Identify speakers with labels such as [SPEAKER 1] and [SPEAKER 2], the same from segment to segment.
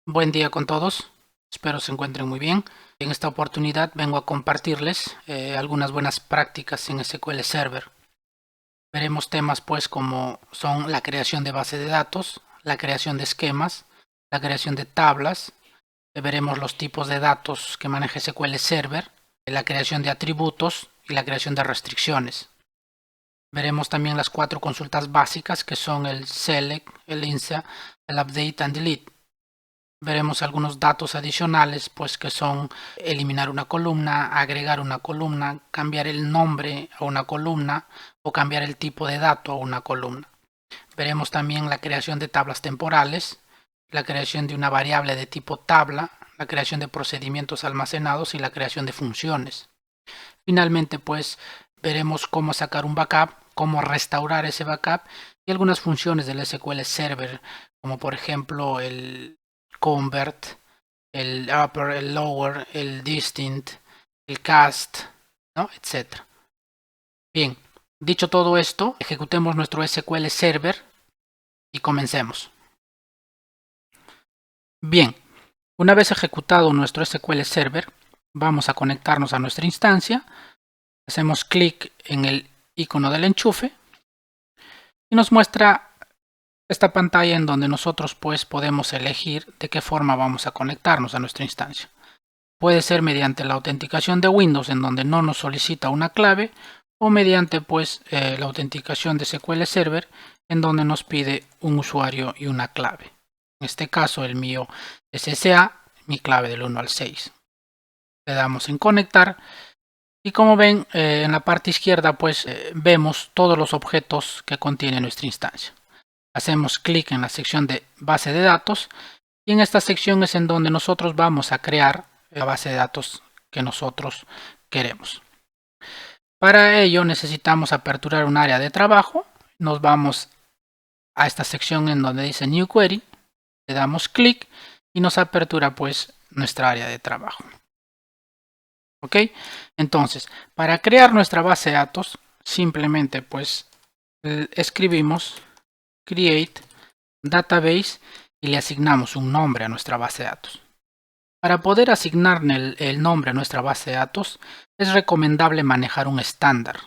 [SPEAKER 1] Buen día con todos, espero se encuentren muy bien. En esta oportunidad vengo a compartirles algunas buenas prácticas en SQL Server. Veremos temas pues como son la creación de base de datos, la creación de esquemas, la creación de tablas, veremos los tipos de datos que maneja SQL Server, la creación de atributos y la creación de restricciones. Veremos también las 4 consultas básicas que son el select, el insert, el update and delete. Veremos algunos datos adicionales, pues que son eliminar una columna, agregar una columna, cambiar el nombre a una columna o cambiar el tipo de dato a una columna. Veremos también la creación de tablas temporales, la creación de una variable de tipo tabla, la creación de procedimientos almacenados y la creación de funciones. Finalmente, pues veremos cómo sacar un backup, cómo restaurar ese backup y algunas funciones del SQL Server, como por ejemplo el convert, el upper, el lower, el distinct, el cast, ¿no? Etcétera. Bien, dicho todo esto, ejecutemos nuestro SQL Server y comencemos. Bien, una vez ejecutado nuestro SQL Server, vamos a conectarnos a nuestra instancia, hacemos clic en el icono del enchufe y nos muestra esta pantalla en donde nosotros pues podemos elegir de qué forma vamos a conectarnos a nuestra instancia. Puede ser mediante la autenticación de Windows, en donde no nos solicita una clave, o mediante pues la autenticación de SQL Server, en donde nos pide un usuario y una clave. En este caso el mío es SSA, mi clave del 1 al 6. Le damos en conectar y como ven en la parte izquierda pues vemos todos los objetos que contiene nuestra instancia. Hacemos clic en la sección de base de datos y en esta sección es en donde nosotros vamos a crear la base de datos que nosotros queremos. Para ello necesitamos aperturar un área de trabajo. Nos vamos a esta sección en donde dice New Query, le damos clic y nos apertura pues nuestra área de trabajo. ¿Ok? Entonces, para crear nuestra base de datos, simplemente pues escribimos create database y le asignamos un nombre a nuestra base de datos. Para poder asignarle el nombre a nuestra base de datos, es recomendable manejar un estándar.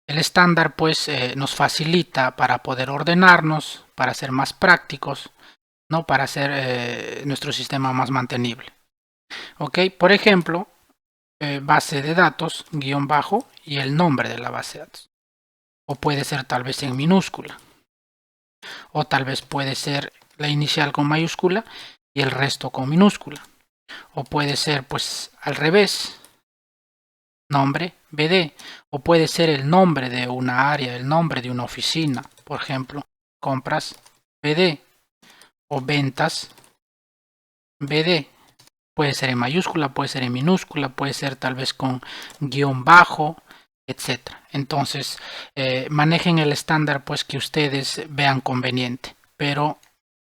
[SPEAKER 1] El estándar pues nos facilita para poder ordenarnos, para ser más prácticos, ¿no? Para hacer nuestro sistema más mantenible. ¿Ok? Por ejemplo, base de datos, guión bajo y el nombre de la base de datos. O puede ser tal vez en minúscula. O tal vez puede ser la inicial con mayúscula y el resto con minúscula. O puede ser pues al revés, nombre BD, o puede ser el nombre de una área, el nombre de una oficina, por ejemplo, compras BD o ventas BD. Puede ser en mayúscula, puede ser en minúscula, puede ser tal vez con guión bajo, etcétera. Entonces, manejen el estándar pues que ustedes vean conveniente, pero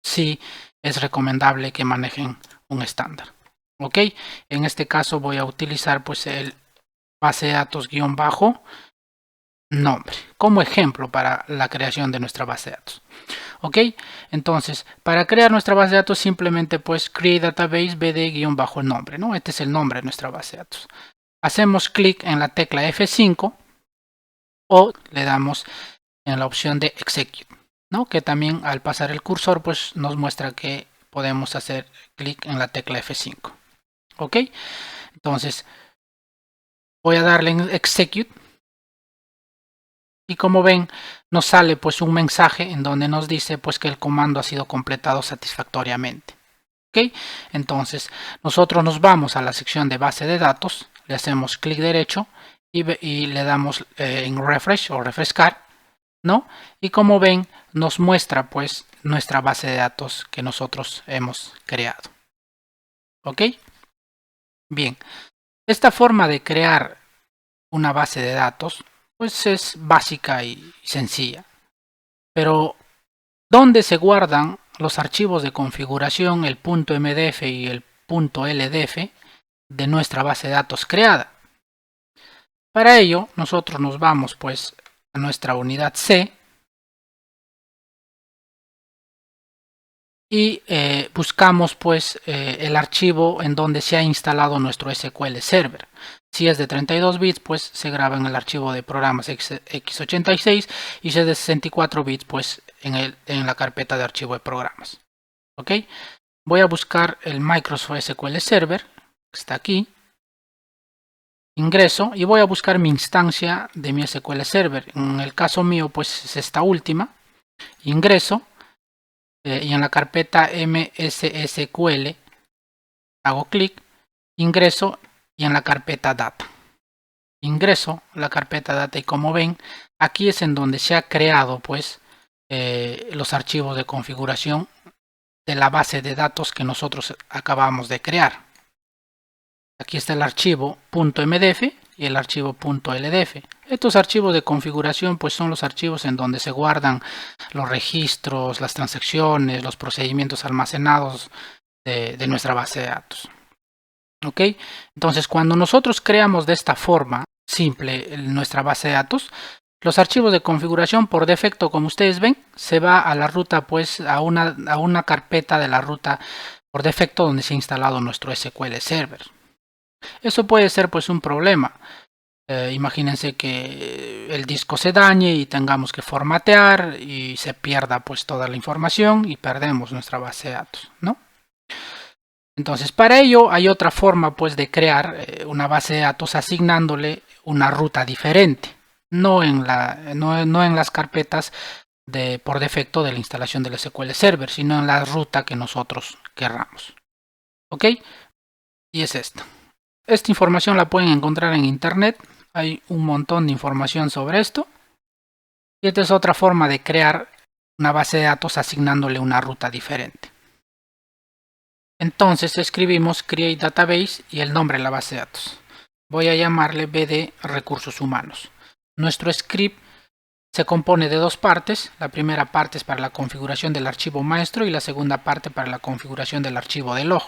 [SPEAKER 1] sí es recomendable que manejen un estándar. Ok, en este caso voy a utilizar pues el base de datos guión bajo nombre como ejemplo para la creación de nuestra base de datos. Ok, entonces para crear nuestra base de datos simplemente pues create database bd guión bajo el nombre, ¿no? Este es el nombre de nuestra base de datos. Hacemos clic en la tecla F5 o le damos en la opción de execute, ¿no? Que también al pasar el cursor pues nos muestra que podemos hacer clic en la tecla F5. Ok, entonces voy a darle en execute y como ven nos sale pues un mensaje en donde nos dice pues que el comando ha sido completado satisfactoriamente. ¿Ok? Entonces nosotros nos vamos a la sección de base de datos, le hacemos clic derecho y le damos en refresh o refrescar, ¿no? Y como ven nos muestra pues nuestra base de datos que nosotros hemos creado. ¿Ok? Bien, esta forma de crear una base de datos pues es básica y sencilla, pero ¿dónde se guardan los archivos de configuración, el .mdf y el .ldf de nuestra base de datos creada? Para ello nosotros nos vamos pues a nuestra unidad C y buscamos pues el archivo en donde se ha instalado nuestro SQL Server. Si es de 32 bits, pues se graba en el archivo de programas x86, y si es de 64 bits, pues en la carpeta de archivo de programas. Ok, voy a buscar el Microsoft SQL Server, que está aquí. Ingreso y voy a buscar mi instancia de mi SQL Server. En el caso mío, pues es esta última. Ingreso y en la carpeta MSSQL hago clic, ingreso y en la carpeta Data. Ingreso la carpeta Data y como ven, aquí es en donde se ha creado pues los archivos de configuración de la base de datos que nosotros acabamos de crear. Aquí está el archivo .mdf y el archivo .ldf. Estos archivos de configuración pues son los archivos en donde se guardan los registros, las transacciones, los procedimientos almacenados de nuestra base de datos. ¿Ok? Entonces cuando nosotros creamos de esta forma simple nuestra base de datos, los archivos de configuración por defecto, como ustedes ven, se va a la ruta pues a una carpeta de la ruta por defecto donde se ha instalado nuestro SQL Server. Eso puede ser pues un problema. Imagínense que el disco se dañe y tengamos que formatear y se pierda pues toda la información y perdemos nuestra base de datos, ¿no? Entonces para ello hay otra forma pues de crear una base de datos asignándole una ruta diferente, no en las carpetas por defecto de la instalación del SQL Server, sino en la ruta que nosotros querramos. ¿Ok? Y es esta. Esta información la pueden encontrar en internet. Hay un montón de información sobre esto. Y esta es otra forma de crear una base de datos asignándole una ruta diferente. Entonces escribimos create database y el nombre de la base de datos. Voy a llamarle BD recursos humanos. Nuestro script se compone de dos partes. La primera parte es para la configuración del archivo maestro y la segunda parte para la configuración del archivo de log.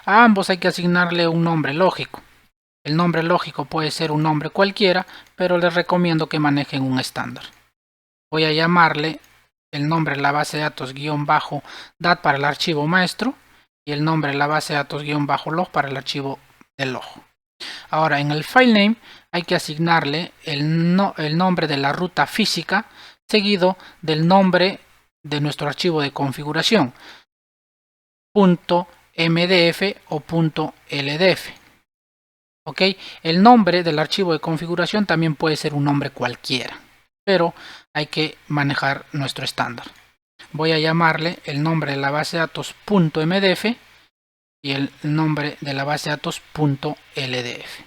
[SPEAKER 1] A ambos hay que asignarle un nombre lógico. El nombre lógico puede ser un nombre cualquiera, pero les recomiendo que manejen un estándar. Voy a llamarle el nombre de la base de datos -dat para el archivo maestro y el nombre de la base de datos -log para el archivo de log. Ahora en el file name hay que asignarle el nombre de la ruta física seguido del nombre de nuestro archivo de configuración .mdf o .ldf. ¿Ok? El nombre del archivo de configuración también puede ser un nombre cualquiera, pero hay que manejar nuestro estándar. Voy a llamarle el nombre de la base de datos .mdf y el nombre de la base de datos .ldf.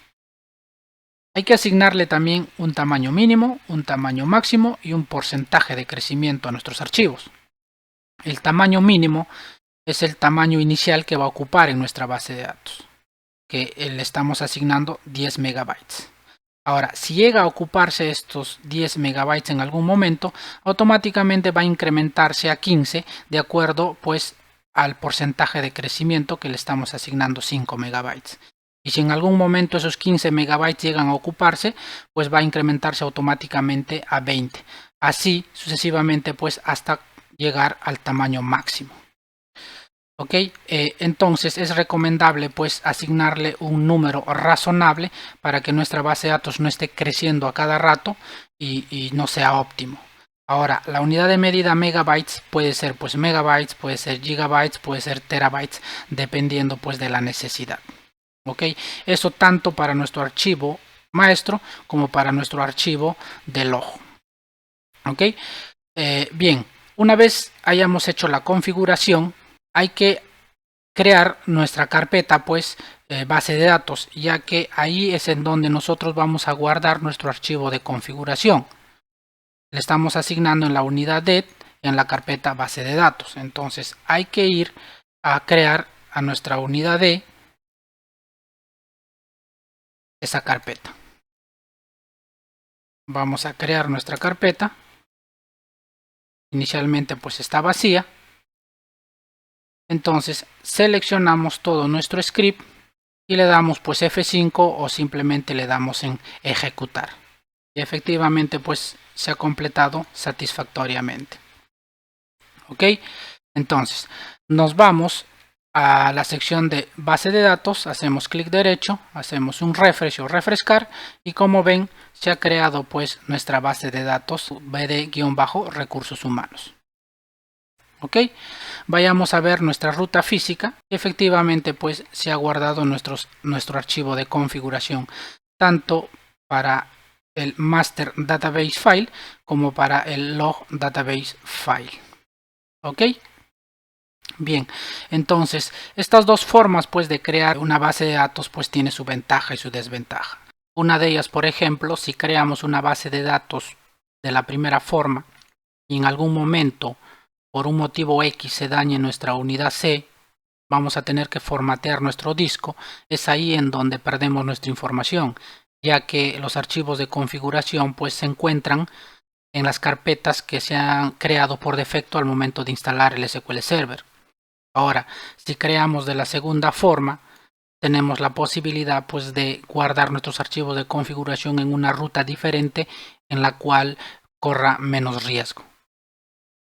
[SPEAKER 1] Hay que asignarle también un tamaño mínimo, un tamaño máximo y un porcentaje de crecimiento a nuestros archivos. El tamaño mínimo es el tamaño inicial que va a ocupar en nuestra base de datos, que le estamos asignando 10 megabytes. Ahora, si llega a ocuparse estos 10 megabytes en algún momento, automáticamente va a incrementarse a 15 de acuerdo pues al porcentaje de crecimiento que le estamos asignando 5 megabytes. Y si en algún momento esos 15 megabytes llegan a ocuparse, pues va a incrementarse automáticamente a 20. Así sucesivamente pues hasta llegar al tamaño máximo. ¿Ok? Entonces es recomendable pues asignarle un número razonable para que nuestra base de datos no esté creciendo a cada rato y no sea óptimo. Ahora, la unidad de medida megabytes puede ser pues megabytes, puede ser gigabytes, puede ser terabytes, dependiendo pues de la necesidad. ¿Ok? Eso tanto para nuestro archivo maestro como para nuestro archivo de log. ¿Ok? Bien, una vez hayamos hecho la configuración, hay que crear nuestra carpeta pues base de datos, ya que ahí es en donde nosotros vamos a guardar nuestro archivo de configuración. Le estamos asignando en la unidad det en la carpeta base de datos. Entonces hay que ir a crear a nuestra unidad de esa carpeta. Vamos a crear nuestra carpeta. Inicialmente pues está vacía. Entonces seleccionamos todo nuestro script y le damos pues F5 o simplemente le damos en ejecutar. Y efectivamente pues se ha completado satisfactoriamente. ¿Ok? Entonces, nos vamos a la sección de base de datos, hacemos clic derecho, hacemos un refresh o refrescar y como ven se ha creado pues nuestra base de datos BD-recursos humanos. Ok, vayamos a ver nuestra ruta física. Efectivamente pues se ha guardado nuestro archivo de configuración tanto para el master database file como para el log database file. Ok, bien, entonces estas dos formas pues de crear una base de datos pues tiene su ventaja y su desventaja. Una de ellas, por ejemplo, si creamos una base de datos de la primera forma y en algún momento por un motivo X se dañe nuestra unidad C, vamos a tener que formatear nuestro disco. Es ahí en donde perdemos nuestra información, ya que los archivos de configuración pues se encuentran en las carpetas que se han creado por defecto al momento de instalar el SQL Server. Ahora, si creamos de la segunda forma, tenemos la posibilidad pues de guardar nuestros archivos de configuración en una ruta diferente en la cual corra menos riesgo.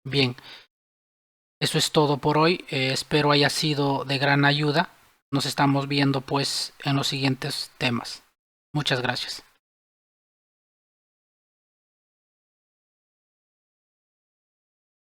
[SPEAKER 1] Bien, eso es todo por hoy. Espero haya sido de gran ayuda. Nos estamos viendo pues en los siguientes temas. Muchas gracias.